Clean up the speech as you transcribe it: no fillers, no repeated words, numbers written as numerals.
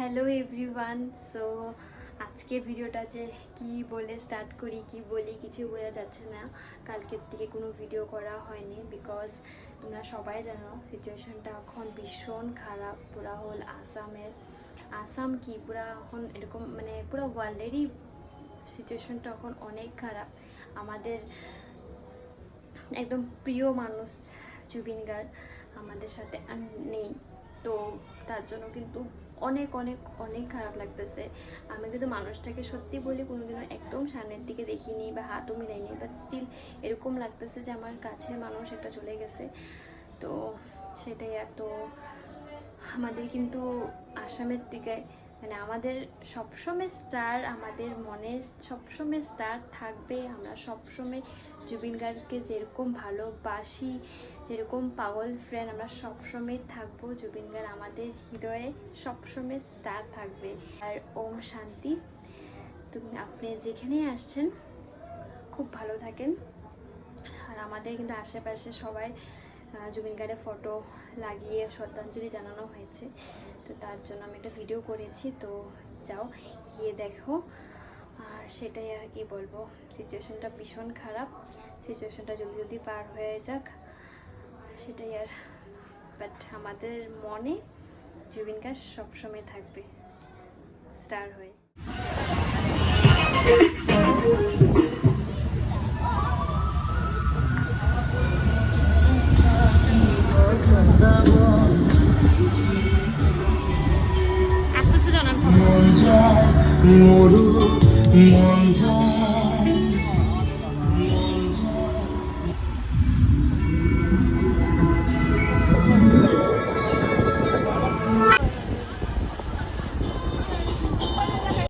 Hello everyone. So আজকের ভিডিওটা যে কি বলে স্টার্ট করি কি বলি কিছু বোঝা যাচ্ছে না। কালকের থেকে কোনো ভিডিও করা হয়নি বিকজ তোমরা সবাই জানো সিচুয়েশনটা এখন ভীষণ খারাপ। পুরা হোল আসাম কি পুরা এখন এরকম মানে পুরো ওয়ার্ল্ডেরই সিচুয়েশনটা এখন অনেক খারাপ। আমাদের একদম প্রিয় মানুষ জুবিন গার্গ আমাদের সাথে আর নেই, তো তার জন্য কিন্তু অনেক অনেক অনেক খারাপ লাগতেছে। আমি কিন্তু মানুষটাকে সত্যি বলি কোনোদিনও একদম সামনের দিকে দেখিনি বা হাতও মিলাইনি, বাট স্টিল এরকম লাগতেছে যে আমার কাছের মানুষ একটা চলে গেছে। তো সেটাই এত আমাদের কিন্তু আসামের দিকে মানে আমাদের সবসময় স্টার, আমাদের মনে সবসময় স্টার থাকবে। আমরা সবসময় জুবিন গার্গকে যেরকম ভালোবাসি, যেরকম পাগল ফ্রেন্ড, আমরা সবসময় থাকবো। জুবিন গার্গ আমাদের হৃদয়ে সবসময় স্টার থাকবে। আর ওম শান্তি। তুমি আপনি যেখানেই আসছেন খুব ভালো থাকেন। আর আমাদের কিন্তু আশেপাশে সবাই জুবিন গার্গের ফটো লাগিয়ে শ্রদ্ধাঞ্জলি জানানো হয়েছে, তো তার জন্য আমি একটা ভিডিও করেছি, তো যাও গিয়ে দেখো। আর সেটাই আর কি বলবো, সিচুয়েশনটা ভীষণ খারাপ। সিচুয়েশনটা জলদি জলদি পার হয়ে যাক, সেটাই আর। বাট আমাদের মনে জুবিন গার্গ সবসময় থাকবে স্টার হয়ে। মন যায়